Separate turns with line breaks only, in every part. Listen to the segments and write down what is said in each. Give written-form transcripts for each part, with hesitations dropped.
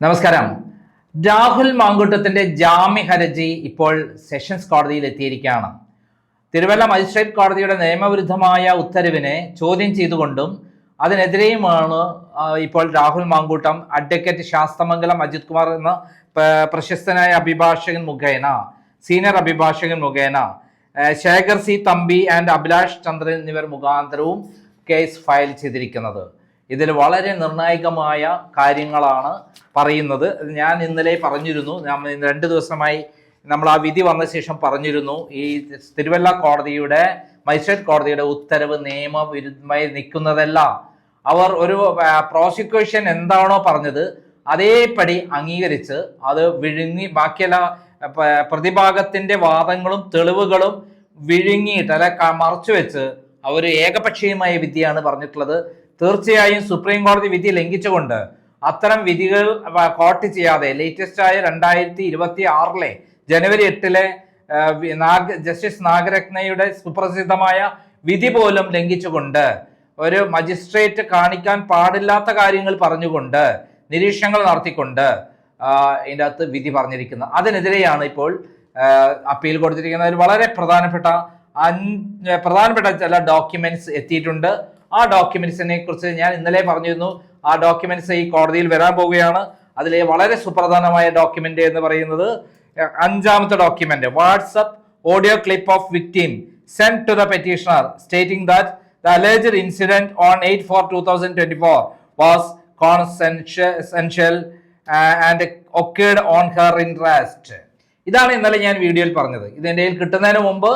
നമസ്കാരം. രാഹുൽ മാങ്കൂട്ടത്തിന്റെ ജാമ്യ ഹർജി ഇപ്പോൾ സെഷൻസ് കോടതിയിൽ എത്തിയിരിക്കുകയാണ്. തിരുവല്ല മജിസ്ട്രേറ്റ് കോടതിയുടെ നിയമവിരുദ്ധമായ ഉത്തരവിനെ ചോദ്യം ചെയ്തുകൊണ്ടും അതിനെതിരെയുമാണ് ഇപ്പോൾ രാഹുൽ മാങ്കൂട്ടം അഡ്വക്കേറ്റ് ശാസ്തമംഗലം അജിത് കുമാർ എന്ന പ്രശസ്തനായ അഭിഭാഷകൻ മുഖേന, സീനിയർ അഭിഭാഷകൻ മുഖേന, ശേഖർ സി തമ്പി ആൻഡ് അഭിലാഷ് ചന്ദ്രൻ എന്നിവർ മുഖാന്തരവും കേസ് ഫയൽ ചെയ്തിരിക്കുന്നത്. ഇതിൽ വളരെ നിർണായകമായ കാര്യങ്ങളാണ് പറയുന്നത്. ഞാൻ ഇന്നലെ പറഞ്ഞിരുന്നു, 2 ദിവസമായി നമ്മൾ ആ വിധി വന്ന ശേഷം പറഞ്ഞിരുന്നു, ഈ തിരുവല്ല കോടതിയുടെ മജിസ്ട്രേറ്റ് കോടതിയുടെ ഉത്തരവ് നിയമവിരുദ്ധമായി നിൽക്കുന്നതല്ല. അവർ ഒരു പ്രോസിക്യൂഷൻ എന്താണോ പറഞ്ഞത് അതേപടി അംഗീകരിച്ച് അത് വിഴുങ്ങി ബാക്കിയെല്ലാ പ്രതിഭാഗത്തിന്റെ വാദങ്ങളും തെളിവുകളും വിഴുങ്ങിയിട്ട് മറച്ചു വെച്ച് അവർ ഏകപക്ഷീയമായ വിധിയാണ് പറഞ്ഞിട്ടുള്ളത്. തീർച്ചയായും സുപ്രീം കോടതി വിധി ലംഘിച്ചുകൊണ്ട് അത്തരം വിധികൾ കോട്ട് ചെയ്യാതെ ലേറ്റസ്റ്റ് ആയ 2026 ജനുവരി 8 ജസ്റ്റിസ് നാഗരത്നയുടെ സുപ്രസിദ്ധമായ വിധി പോലും ലംഘിച്ചുകൊണ്ട് ഒരു മജിസ്ട്രേറ്റ് കാണിക്കാൻ പാടില്ലാത്ത കാര്യങ്ങൾ പറഞ്ഞുകൊണ്ട് നിരീക്ഷണങ്ങൾ നടത്തിക്കൊണ്ട് ഇതിൻ്റെ അകത്ത് വിധി പറഞ്ഞിരിക്കുന്നത്. അതിനെതിരെയാണ് ഇപ്പോൾ അപ്പീൽ കൊടുത്തിരിക്കുന്നത്. അതിൽ വളരെ പ്രധാനപ്പെട്ട ചില ഡോക്യുമെന്റ്സ് എത്തിയിട്ടുണ്ട്. ആ ഡോക്യുമെന്റ്സിനെ കുറിച്ച് ഞാൻ ഇന്നലെ പറഞ്ഞിരുന്നു. ആ ഡോക്യുമെന്റ്സ് ഈ കോടതിയിൽ വരാൻ പോവുകയാണ്. അതിലെ വളരെ സുപ്രധാനമായ ഡോക്യുമെന്റ് എന്ന് പറയുന്നത് 5ാമത്തെ document, WhatsApp audio clip of victim send to the petitioner stating that the alleged incident on 8/4/2024 was consensual and occurred on her interest. ഇതാണ് ഇന്നലെ ഞാൻ വീഡിയോയിൽ പറഞ്ഞത്. ഇതിൻ്റെ കിട്ടുന്നതിന് മുമ്പ്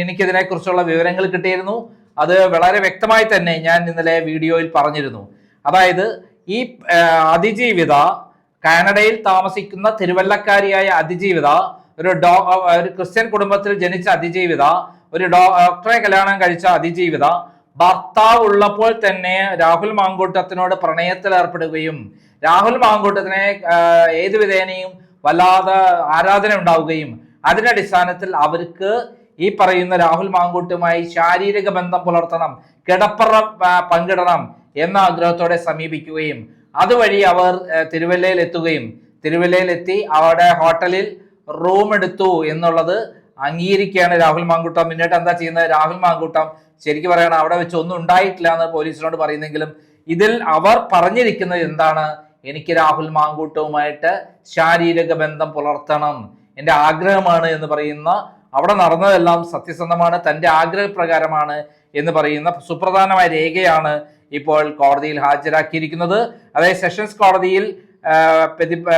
എനിക്കിതിനെക്കുറിച്ചുള്ള വിവരങ്ങൾ കിട്ടിയിരുന്നു. അത് വളരെ വ്യക്തമായി തന്നെ ഞാൻ ഇന്നലെ വീഡിയോയിൽ പറഞ്ഞിരുന്നു. അതായത് ഈ അതിജീവിത, കാനഡയിൽ താമസിക്കുന്ന തിരുവല്ലക്കാരിയായ അതിജീവിത, ഒരു ക്രിസ്ത്യൻ കുടുംബത്തിൽ ജനിച്ച അതിജീവിത, ഒരു ഡോക്ടറെ കല്യാണം കഴിച്ച അതിജീവിത, ഭർത്താവ് ഉള്ളപ്പോൾ തന്നെ രാഹുൽ മാങ്കൂട്ടത്തിനോട് പ്രണയത്തിൽ ഏർപ്പെടുകയും രാഹുൽ മാങ്കൂട്ടത്തിനെ ഏതു വിധേനയും വല്ലാതെ ആരാധന ഉണ്ടാവുകയും അതിന്റെ അടിസ്ഥാനത്തിൽ അവർക്ക് ഈ പറയുന്ന രാഹുൽ മാങ്കൂട്ടുമായി ശാരീരിക ബന്ധം പുലർത്തണം, കിടപ്പറ പങ്കിടണം എന്ന ആഗ്രഹത്തോടെ സമീപിക്കുകയും അതുവഴി അവർ തിരുവല്ലയിൽ എത്തുകയും തിരുവല്ലയിൽ എത്തി അവിടെ ഹോട്ടലിൽ റൂം എടുത്തു എന്നുള്ളത് അംഗീകരിക്കുകയാണ് രാഹുൽ മാങ്കൂട്ടം. പിന്നീട് എന്താ ചെയ്യുന്നത്? രാഹുൽ മാങ്കൂട്ടം ശരിക്കും പറയണം അവിടെ വെച്ച് ഒന്നും ഉണ്ടായിട്ടില്ല എന്ന് പോലീസിനോട് പറയുന്നെങ്കിലും ഇതിൽ അവർ പറഞ്ഞിരിക്കുന്നത് എന്താണ്? എനിക്ക് രാഹുൽ മാങ്കൂട്ടവുമായിട്ട് ശാരീരിക ബന്ധം പുലർത്തണം, എൻ്റെ ആഗ്രഹമാണ് എന്ന് പറയുന്ന, അവിടെ നടന്നതെല്ലാം സത്യസന്ധമാണ്, തൻ്റെ ആഗ്രഹപ്രകാരമാണ് എന്ന് പറയുന്ന സുപ്രധാനമായ രേഖയാണ് ഇപ്പോൾ കോടതിയിൽ ഹാജരാക്കിയിരിക്കുന്നത്. അതായത് സെഷൻസ് കോടതിയിൽ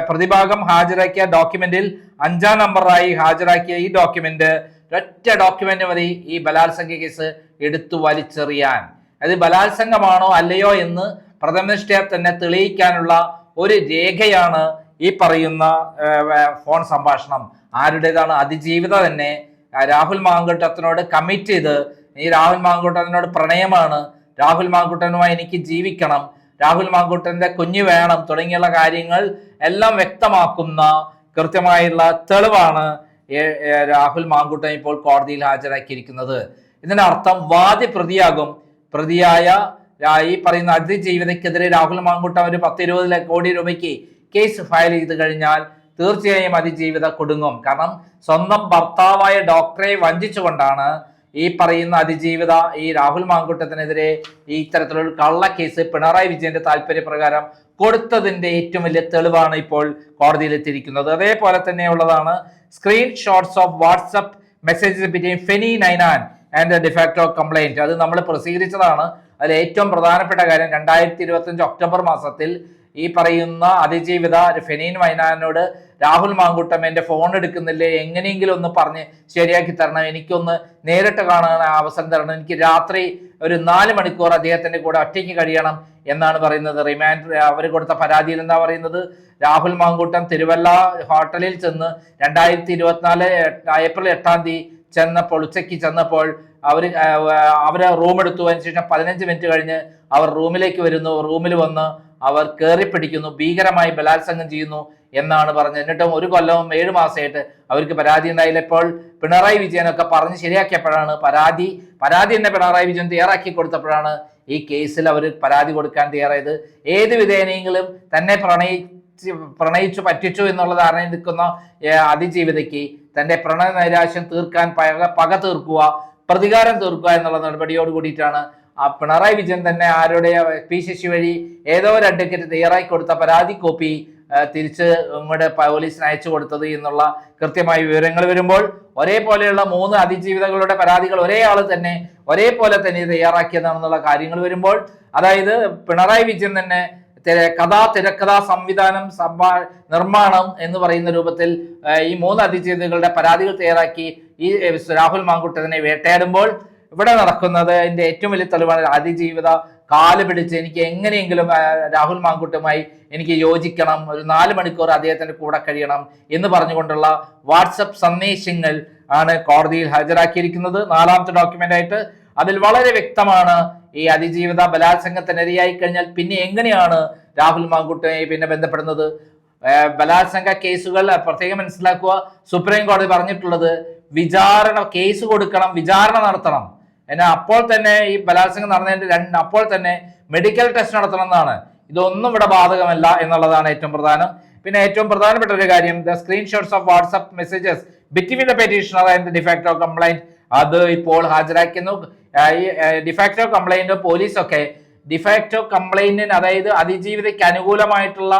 പ്രതിഭാഗം ഹാജരാക്കിയ ഡോക്യുമെന്റിൽ 5ാം നമ്പറായി ഹാജരാക്കിയ ഈ ഡോക്യുമെന്റ്, ഒറ്റ ഡോക്യുമെന്റ് മതി ഈ ബലാത്സംഗ കേസ് എടുത്തു വലിച്ചെറിയാൻ. അത് ബലാത്സംഗമാണോ അല്ലയോ എന്ന് പ്രഥമദൃഷ്ട്യാ തന്നെ തെളിയിക്കാനുള്ള ഒരു രേഖയാണ് ഈ പറയുന്ന ഫോൺ സംഭാഷണം. ആരുടേതാണ്? അതിജീവിത തന്നെ രാഹുൽ മാങ്കൂട്ടത്തിനോട് കമ്മിറ്റ് ചെയ്ത്, ഈ രാഹുൽ മാങ്കൂട്ടത്തിനോട് പ്രണയമാണ്, രാഹുൽ മാങ്കൂട്ടനുമായി എനിക്ക് ജീവിക്കണം, രാഹുൽ മാങ്കൂട്ടന്റെ കുഞ്ഞ് വേണം തുടങ്ങിയുള്ള കാര്യങ്ങൾ എല്ലാം വ്യക്തമാക്കുന്ന കൃത്യമായുള്ള തെളിവാണ് രാഹുൽ മാങ്കൂട്ടൻ ഇപ്പോൾ കോടതിയിൽ ഹാജരാക്കിയിരിക്കുന്നത്. ഇതിന്റെ അർത്ഥം വാദി പ്രതിയാകും. പ്രതിയായ ഈ പറയുന്ന അതിജീവിതയ്ക്കെതിരെ രാഹുൽ മാങ്കൂട്ടം ഒരു 10-20 കോടി രൂപയ്ക്ക് കേസ് ഫയൽ ചെയ്ത് കഴിഞ്ഞാൽ തീർച്ചയായും അതിജീവിത കുടുങ്ങും. കാരണം സ്വന്തം ഭർത്താവായ ഡോക്ടറെ വഞ്ചിച്ചുകൊണ്ടാണ് ഈ പറയുന്ന അതിജീവിത ഈ രാഹുൽ മാങ്കൂട്ടത്തിനെതിരെ ഈ ഇത്തരത്തിലുള്ള കള്ളക്കേസ് പിണറായി വിജയന്റെ താല്പര്യപ്രകാരം കൊടുത്തതിന്റെ ഏറ്റവും വലിയ തെളിവാണ് ഇപ്പോൾ കോടതിയിൽ എത്തിയിരിക്കുന്നത്. അതേപോലെ തന്നെയുള്ളതാണ് screenshots of WhatsApp messages between Feni Ninan and de facto complaint. അത് നമ്മൾ പ്രസിദ്ധീകരിച്ചതാണ്. അതിൽ ഏറ്റവും പ്രധാനപ്പെട്ട കാര്യം 2025 ഒക്ടോബർ മാസത്തിൽ ഈ പറയുന്ന അതിജീവിത ഫെനീൻ വൈനാനോട് രാഹുൽ മാങ്കൂട്ടം എൻ്റെ ഫോൺ എടുക്കുന്നില്ലേ, എങ്ങനെയെങ്കിലും ഒന്ന് പറഞ്ഞ് ശരിയാക്കി തരണം, എനിക്കൊന്ന് നേരിട്ട് കാണാൻ അവസരം തരണം, എനിക്ക് രാത്രി ഒരു 4 മണിക്കൂർ അദ്ദേഹത്തിൻ്റെ കൂടെ ഒറ്റയ്ക്ക് കഴിയണം എന്നാണ് പറയുന്നത്. റിമാൻഡ് അവർ കൊടുത്ത പരാതിയിൽ എന്താ പറയുന്നത്? രാഹുൽ മാങ്കൂട്ടം തിരുവല്ല ഹോട്ടലിൽ ചെന്ന് 2024 ഏപ്രിൽ 8 ചെന്നപ്പോൾ, ഉച്ചയ്ക്ക് ചെന്നപ്പോൾ അവര് റൂം എടുത്തു. അതിനുശേഷം 15 മിനിറ്റ് കഴിഞ്ഞ് അവർ റൂമിലേക്ക് വരുന്നു. റൂമിൽ വന്ന് അവർ കയറി പിടിക്കുന്നു, ഭീകരമായി ബലാത്സംഗം ചെയ്യുന്നു എന്നാണ് പറഞ്ഞത്. എന്നിട്ടും 1 കൊല്ലവും 7 മാസമായിട്ട് അവർക്ക് പരാതി ഉണ്ടായില്ല. ഇപ്പോൾ പിണറായി വിജയനൊക്കെ പറഞ്ഞ് ശരിയാക്കിയപ്പോഴാണ് പരാതി തന്നെ പിണറായി വിജയൻ തയ്യാറാക്കി കൊടുത്തപ്പോഴാണ് ഈ കേസിൽ അവർ പരാതി കൊടുക്കാൻ തയ്യാറായത്. ഏത് വിധേനയെങ്കിലും തന്നെ പ്രണയിച്ചു പറ്റിച്ചു എന്നുള്ള ധാരണയിൽ നിൽക്കുന്ന അതിജീവിതയ്ക്ക് തന്റെ പ്രണയ നൈരാശ്യം തീർക്കാൻ പക തീർക്കുക, പ്രതികാരം തീർക്കുക എന്നുള്ള നടപടിയോട് കൂടിയിട്ടാണ് ആ പിണറായി വിജയൻ തന്നെ ആരുടെ പി ശശി വഴി ഏതോ ഒരു അഡ്വക്കേറ്റ് തയ്യാറാക്കി കൊടുത്ത പരാതി കോപ്പി തിരിച്ച് ഇങ്ങോട്ട് പോലീസിന് അയച്ചു കൊടുത്തത് എന്നുള്ള കൃത്യമായ വിവരങ്ങൾ വരുമ്പോൾ ഒരേപോലെയുള്ള 3 അതിജീവിതകളുടെ പരാതികൾ ഒരേ ആള് തന്നെ ഒരേപോലെ തന്നെ തയ്യാറാക്കിയതാണെന്നുള്ള കാര്യങ്ങൾ വരുമ്പോൾ, അതായത് പിണറായി വിജയൻ തന്നെ തിരക്കഥാ സംവിധാനം നിർമ്മാണം എന്ന് പറയുന്ന രൂപത്തിൽ ഈ 3 അതിജീവിതകളുടെ പരാതികൾ തയ്യാറാക്കി ഈ രാഹുൽ മാങ്കുട്ടത്തിനെ വേട്ടയാടുമ്പോൾ ഇവിടെ നടക്കുന്നത് അതിന്റെ ഏറ്റവും വലിയ തെളിവാണ് അതിജീവിത കാല് പിടിച്ച് എനിക്ക് എങ്ങനെയെങ്കിലും രാഹുൽ മാങ്കുട്ടുമായി എനിക്ക് യോജിക്കണം, ഒരു 4 മണിക്കൂർ അദ്ദേഹത്തിന്റെ കൂടെ കഴിയണം എന്ന് പറഞ്ഞുകൊണ്ടുള്ള വാട്സപ്പ് സന്ദേശങ്ങൾ ആണ് കോടതിയിൽ ഹാജരാക്കിയിരിക്കുന്നത് 4ാമത്തെ ഡോക്യുമെന്റ് ആയിട്ട്. അതിൽ വളരെ വ്യക്തമാണ് ഈ അതിജീവിത ബലാത്സംഗത്തിനിരയായി കഴിഞ്ഞാൽ പിന്നെ എങ്ങനെയാണ് രാഹുൽ മാങ്കുട്ടനെ പിന്നെ ബന്ധപ്പെടുന്നത്. ബലാത്സംഗ കേസുകൾ പ്രത്യേകം മനസ്സിലാക്കുക, സുപ്രീം കോടതി പറഞ്ഞിട്ടുള്ളത് കേസ് കൊടുക്കണം, വിചാരണ നടത്തണം. എന്നാൽ അപ്പോൾ തന്നെ ഈ ബലാത്സംഗം നടന്നതിന്റെ അപ്പോൾ തന്നെ മെഡിക്കൽ ടെസ്റ്റ് നടത്തണം എന്നാണ്. ഇതൊന്നും ഇവിടെ ബാധകമല്ല എന്നുള്ളതാണ് ഏറ്റവും പ്രധാനം. പിന്നെ ഏറ്റവും പ്രധാനപ്പെട്ട ഒരു കാര്യം, the screenshots of WhatsApp messages between the petitioner and the de facto complaint അത് ഇപ്പോൾ ഹാജരാക്കുന്നു. ഈ ഡിഫാക്ടോ കംപ്ലൈന്റ് പോലീസൊക്കെ ഡിഫാക്ടോ കംപ്ലൈന്റിന്, അതായത് അതിജീവിതയ്ക്ക് അനുകൂലമായിട്ടുള്ള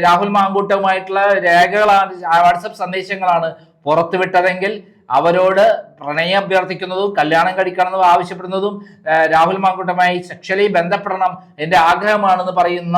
രാഹുൽ മാങ്കൂട്ടവുമായിട്ടുള്ള രേഖകളാണ്, വാട്സപ്പ് സന്ദേശങ്ങളാണ് പുറത്തുവിട്ടതെങ്കിൽ അവരോട് പ്രണയം അഭ്യർത്ഥിക്കുന്നതും കല്യാണം കഴിക്കണമെന്നും ആവശ്യപ്പെടുന്നതും രാഹുൽ മാങ്കൂട്ടമായി സെക്ഷലി ബന്ധപ്പെടണം എന്റെ ആഗ്രഹമാണെന്ന് പറയുന്ന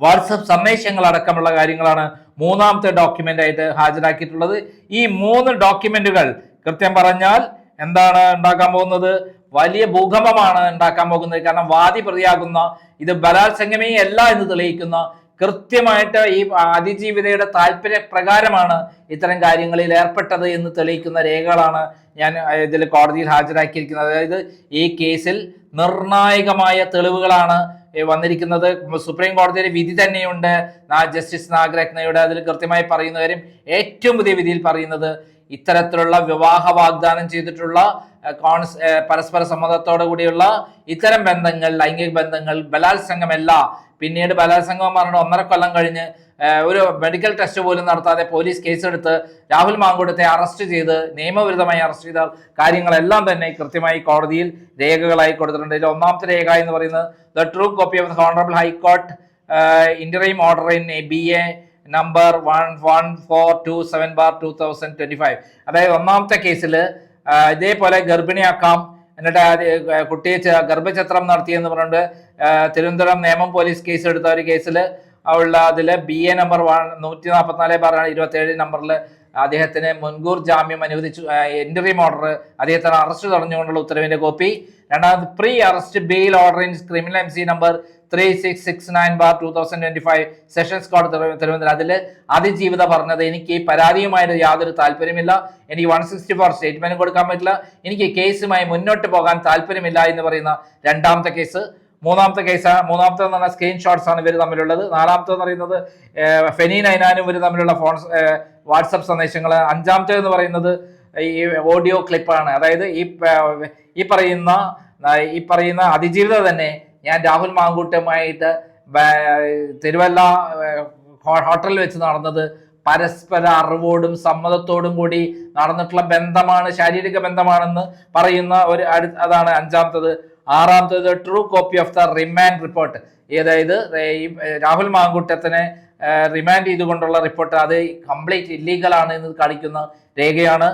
വാട്സപ്പ് സന്ദേശങ്ങൾ അടക്കമുള്ള കാര്യങ്ങളാണ് 3ാമത്തെ ഡോക്യുമെന്റ് ആയിട്ട് ഹാജരാക്കിയിട്ടുള്ളത്. ഈ 3 ഡോക്യുമെന്റുകൾ കൃത്യം പറഞ്ഞാൽ എന്താണ് ഉണ്ടാക്കാൻ പോകുന്നത്? വലിയ ഭൂകമ്പമാണ് ഉണ്ടാക്കാൻ പോകുന്നത്. കാരണം വാദി പ്രതിയാകുന്ന ഇത് ബലാത്സംഗമേ അല്ല എന്ന് തെളിയിക്കുന്ന കൃത്യമായിട്ട് ഈ അതിജീവിതയുടെ താല്പര്യ പ്രകാരമാണ് ഇത്തരം കാര്യങ്ങളിൽ ഏർപ്പെട്ടത് എന്ന് തെളിയിക്കുന്ന രേഖകളാണ് ഞാൻ ഇതിൽ കോടതിയിൽ ഹാജരാക്കിയിരിക്കുന്നത്. അതായത് ഈ കേസിൽ നിർണായകമായ തെളിവുകളാണ് വന്നിരിക്കുന്നത്. സുപ്രീം കോടതിയുടെ വിധി തന്നെയുണ്ട്, ജസ്റ്റിസ് നാഗരത്നയുടെ. അതിൽ കൃത്യമായി പറയുന്ന കാര്യം, ഏറ്റവും പുതിയ വിധിയിൽ പറയുന്നത് ഇത്തരത്തിലുള്ള വിവാഹ വാഗ്ദാനം ചെയ്തിട്ടുള്ള പരസ്പര സമ്മതത്തോടു കൂടിയുള്ള ഇത്തരം ബന്ധങ്ങൾ, ലൈംഗിക ബന്ധങ്ങൾ ബലാത്സംഗമല്ല. പിന്നീട് ബലാത്സംഗം പറഞ്ഞ 1.5 കൊല്ലം കഴിഞ്ഞ് ഒരു മെഡിക്കൽ ടെസ്റ്റ് പോലും നടത്താതെ പോലീസ് കേസെടുത്ത് രാഹുൽ മാങ്കൂട്ടത്തെ അറസ്റ്റ് ചെയ്ത് നിയമവിരുദ്ധമായി അറസ്റ്റ് ചെയ്ത കാര്യങ്ങളെല്ലാം തന്നെ കൃത്യമായി കോടതിയിൽ രേഖകളായി കൊടുത്തിട്ടുണ്ട്. ഇതിൽ 1ാമത്തെ രേഖ എന്ന് പറയുന്നത് the true copy of the honourable high court interim order in BA number 11427/2025. അതായത് 1ാമത്തെ കേസിൽ ഇതേപോലെ ഗർഭിണിയാക്കാം, എന്നിട്ട് കുട്ടിയെ ഗർഭചിത്രം നടത്തിയെന്ന് പറഞ്ഞിട്ട് തിരുവനന്തപുരം നേമം പോലീസ് കേസ് എടുത്ത ഒരു കേസിൽ ഉള്ള അതിൽ BA നമ്പർ 144/27 നമ്പറിൽ അദ്ദേഹത്തിന് മുൻകൂർ ജാമ്യം അനുവദിച്ചു, ഇന്ററിം ഓർഡർ, അദ്ദേഹത്തിന് അറസ്റ്റ് തടഞ്ഞുകൊണ്ടുള്ള ഉത്തരവിന്റെ കോപ്പി. രണ്ടാമത് pre arrest bail order in criminal MC number 3669/2025 sessions കോടതി തിരുവനന്തപുരം. അതിൽ അതിജീവിത പറഞ്ഞത് എനിക്ക് ഈ പരാതിയുമായിട്ട് യാതൊരു താല്പര്യമില്ല, എനിക്ക് 164 സ്റ്റേറ്റ്മെന്റ് കൊടുക്കാൻ പറ്റില്ല, എനിക്ക് കേസുമായി മുന്നോട്ട് പോകാൻ താല്പര്യമില്ല എന്ന് പറയുന്ന 2ാമത്തെ കേസ്. 3ാമത്തെ എന്ന് പറഞ്ഞാൽ സ്ക്രീൻഷോട്ട്സ് ആണ് ഇവർ തമ്മിലുള്ളത്. 4ാമത്തെ എന്ന് പറയുന്നത് ഫെനി നൈനാനും ഇവർ തമ്മിലുള്ള വാട്സപ്പ് സന്ദേശങ്ങൾ. 5ാമത്തെ എന്ന് പറയുന്നത് ഈ ഓഡിയോ ക്ലിപ്പാണ്. അതായത് ഈ പറയുന്ന അതിജീവിത തന്നെ ഞാൻ രാഹുൽ മാങ്കൂട്ടമായിട്ട് തിരുവല്ല ഹോട്ടലിൽ വെച്ച് നടന്നത് പരസ്പര അറിവോടും സമ്മതത്തോടും കൂടി നടന്നിട്ടുള്ള ബന്ധമാണ്, ശാരീരിക ബന്ധമാണെന്ന് പറയുന്ന അതാണ് 5ാമത്തത്. 6ാമത്തത് true copy of the remand report, അതായത് ഈ രാഹുൽ മാങ്കൂട്ടത്തിനെ റിമാൻഡ് ചെയ്തുകൊണ്ടുള്ള റിപ്പോർട്ട് അത് കംപ്ലീറ്റ് ഇല്ലീഗൽ ആണ് എന്ന് കാണിക്കുന്ന രേഖയാണ്.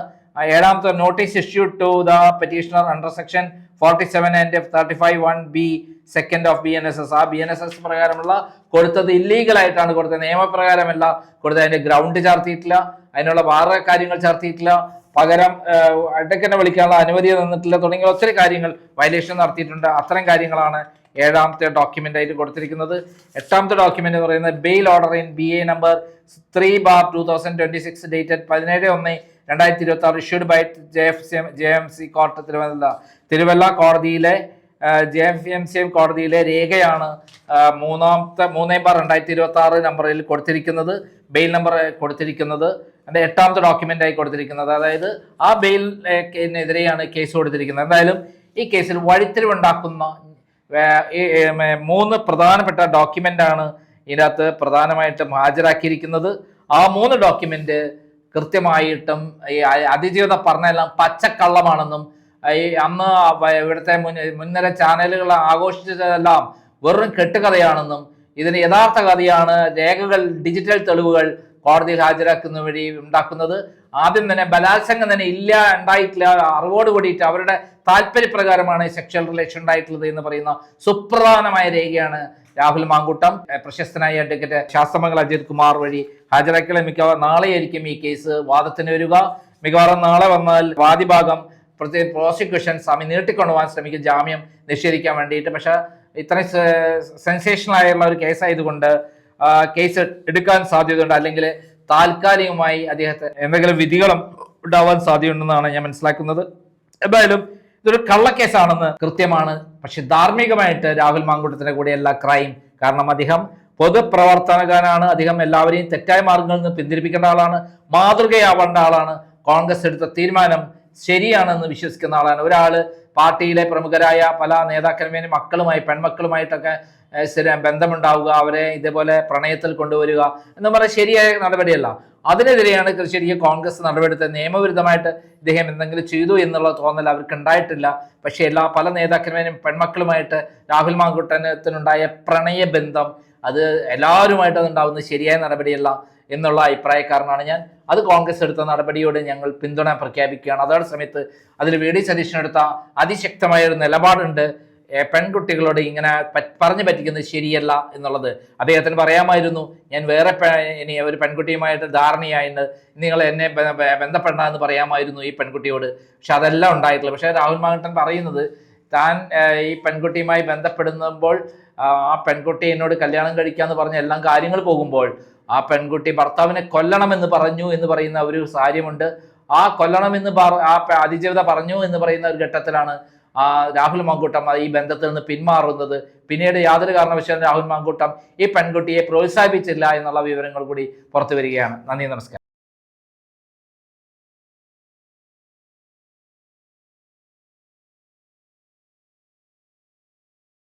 7ാമത്തെ notice issued to the petitioner under section 47 and 35(1)B second of BNSS. ആ BNSS പ്രകാരമുള്ള കൊടുത്തത് ഇല്ലീഗൽ ആയിട്ടാണ് കൊടുത്തത്, നിയമപ്രകാരമല്ല കൊടുത്തത്. അതിന്റെ ഗ്രൗണ്ട് ചേർത്തിയിട്ടില്ല, അതിനുള്ള വേറെ കാര്യങ്ങൾ ചേർത്തിയിട്ടില്ല, പകരം അഡ്വക്കേറ്റിനെ വിളിക്കാനുള്ള അനുമതി തന്നിട്ടില്ല, തുടങ്ങിയ ഒത്തിരി കാര്യങ്ങൾ വയലേഷൻ നടത്തിയിട്ടുണ്ട്. അത്തരം കാര്യങ്ങളാണ് 7ാമത്തെ ഡോക്യുമെന്റ് ആയിട്ട് കൊടുത്തിരിക്കുന്നത്. 8ാമത്തെ ഡോക്യുമെന്റ് എന്ന് പറയുന്നത് bail order in BA number 3/2026 dated 17/1/2026 issued by JMC court Thiruvalla കോടതിയിലെ JMC കോടതിയിലെ രേഖയാണ് 3/2026 നമ്പറിൽ കൊടുത്തിരിക്കുന്നത്, ബെയിൽ നമ്പർ കൊടുത്തിരിക്കുന്നത്. അതിന്റെ 8ാമത്തെ ഡോക്യുമെന്റ് ആയി കൊടുത്തിരിക്കുന്നത്. അതായത് ആ ബെയിലിനെതിരെയാണ് കേസ് കൊടുത്തിരിക്കുന്നത്. എന്തായാലും ഈ കേസിൽ വഴിത്തിരിവുണ്ടാക്കുന്ന 3 പ്രധാനപ്പെട്ട ഡോക്യുമെന്റ് ആണ് ഇതിനകത്ത് പ്രധാനമായിട്ടും ഹാജരാക്കിയിരിക്കുന്നത്. ആ 3 ഡോക്യുമെന്റ് കൃത്യമായിട്ടും ഈ അതിജീവിത പറഞ്ഞെല്ലാം പച്ചക്കള്ളമാണെന്നും ഈ അന്ന് ഇവിടുത്തെ മുൻനിര ചാനലുകൾ ആഘോഷിച്ചതെല്ലാം വെറും കെട്ടുകഥയാണെന്നും ഇതിന് യഥാർത്ഥ കഥയാണ് രേഖകൾ, ഡിജിറ്റൽ തെളിവുകൾ കോടതിയിൽ ഹാജരാക്കുന്ന വഴി ഉണ്ടാക്കുന്നത്. ആദ്യം തന്നെ ബലാത്സംഗം തന്നെ ഉണ്ടായിട്ടില്ല, അറിവോട് കൂടിയിട്ട് അവരുടെ താല്പര്യപ്രകാരമാണ് സെക്ഷൽ റിലേഷൻ ഉണ്ടായിട്ടുള്ളത് എന്ന് പറയുന്ന സുപ്രധാനമായ രേഖയാണ് രാഹുൽ മാങ്കൂട്ടം പ്രശസ്തനായ അഡ്വക്കേറ്റ് ശാസ്ത്രമംഗൽ അജിത് കുമാർ വഴി ഹാജരാക്കിയ. മിക്കവാറും നാളെയായിരിക്കും ഈ കേസ് വാദത്തിന് വരിക. മിക്കവാറും നാളെ വന്നാൽ വാദിഭാഗം പ്രോസിക്യൂഷൻ സ്വാമി നീട്ടിക്കൊണ്ടുപോകാൻ ശ്രമിക്കും ജാമ്യം നിഷേധിക്കാൻ വേണ്ടിയിട്ട്. പക്ഷെ ഇത്രയും സെൻസേഷണൽ ആയുള്ള ഒരു കേസായതുകൊണ്ട് കേസ് എടുക്കാൻ സാധ്യതയുണ്ട്, അല്ലെങ്കിൽ താൽക്കാലികമായി അദ്ദേഹത്തെ എന്തെങ്കിലും വിധികളും ഉണ്ടാവാൻ സാധ്യതയുണ്ടെന്നാണ് ഞാൻ മനസ്സിലാക്കുന്നത്. എന്തായാലും ഇതൊരു കള്ളക്കേസാണെന്ന് കൃത്യമാണ്. പക്ഷെ ധാർമ്മികമായിട്ട് രാഹുൽ മാങ്കൂട്ടത്തിന്റെ കൂടെയല്ല ക്രൈം. കാരണം അദ്ദേഹം പൊതുപ്രവർത്തകനാണ്, അദ്ദേഹം എല്ലാവരെയും തെറ്റായ മാർഗങ്ങളിൽ നിന്ന് പിന്തിരിപ്പിക്കേണ്ട ആളാണ്, മാതൃകയാവേണ്ട ആളാണ്. കോൺഗ്രസ് എടുത്ത തീരുമാനം ശരിയാണെന്ന് വിശ്വസിക്കുന്ന ആളാണ്. ഒരാള് പാർട്ടിയിലെ പ്രമുഖരായ പല നേതാക്കന്മാരും പെൺമക്കളുമായിട്ടൊക്കെ ബന്ധമുണ്ടാവുക, അവരെ ഇതേപോലെ പ്രണയത്തിൽ കൊണ്ടുവരിക എന്ന് പറയുന്നത് ശരിയായ നടപടിയല്ല. അതിനെതിരെയാണ് ശരിക്കും കോൺഗ്രസ് നടപടിയെടുത്തത്. നിയമവിരുദ്ധമായിട്ട് ഇദ്ദേഹം എന്തെങ്കിലും ചെയ്തു എന്നുള്ള തോന്നൽ അവർക്ക് ഉണ്ടായിട്ടില്ല. പക്ഷേ പല നേതാക്കന്മാരും പെൺമക്കളുമായിട്ട് രാഹുൽ മാങ്കൂട്ടത്തിനുണ്ടായ പ്രണയബന്ധം അത് എല്ലാവരുമായിട്ട് അതുണ്ടാവുന്നത് ശരിയായ നടപടിയല്ല എന്നുള്ള അഭിപ്രായക്കാരനാണ് ഞാൻ. അത് കോൺഗ്രസ് എടുത്ത നടപടിയോട് ഞങ്ങൾ പിന്തുണ പ്രഖ്യാപിക്കുകയാണ്. അതേ സമയത്ത് അതിൽ വി.ഡി. സതീശൻ എടുത്ത അതിശക്തമായ ഒരു നിലപാടുണ്ട്. പെൺകുട്ടികളോട് ഇങ്ങനെ പറഞ്ഞു പറ്റിക്കുന്നത് ശരിയല്ല എന്നുള്ളത് അദ്ദേഹത്തിന് പറയാമായിരുന്നു. ഞാൻ വേറെ ഇനി ഒരു പെൺകുട്ടിയുമായിട്ട് ധാരണയായിട്ട് നിങ്ങൾ എന്നെ ബന്ധപ്പെടണം എന്ന് പറയാമായിരുന്നു ഈ പെൺകുട്ടിയോട്. പക്ഷെ അതെല്ലാം ഉണ്ടായിട്ടില്ല. പക്ഷെ രാഹുൽ മാങ്കൂട്ടൻ പറയുന്നത് താൻ ഈ പെൺകുട്ടിയുമായി ബന്ധപ്പെടുമ്പോൾ ആ പെൺകുട്ടി എന്നോട് കല്യാണം കഴിക്കാന്ന് പറഞ്ഞ എല്ലാം കാര്യങ്ങൾ പോകുമ്പോൾ ആ പെൺകുട്ടി ഭർത്താവിനെ കൊല്ലണമെന്ന് പറഞ്ഞു എന്ന് പറയുന്ന ഒരു കാര്യമുണ്ട്. ആ കൊല്ലണമെന്ന് ആ അതിജീവിത പറഞ്ഞു എന്ന് പറയുന്ന ഒരു ഘട്ടത്തിലാണ് രാഹുൽ മാങ്കൂട്ടം ഈ ബന്ധത്തിൽ നിന്ന് പിന്മാറുന്നത്. പിന്നീട് യാതൊരു കാരണവശാലും രാഹുൽ മാങ്കൂട്ടം ഈ പെൺകുട്ടിയെ പ്രോത്സാഹിപ്പിച്ചില്ല എന്നുള്ള വിവരങ്ങൾ കൂടി പുറത്തു വരികയാണ്. നന്ദി, നമസ്കാരം.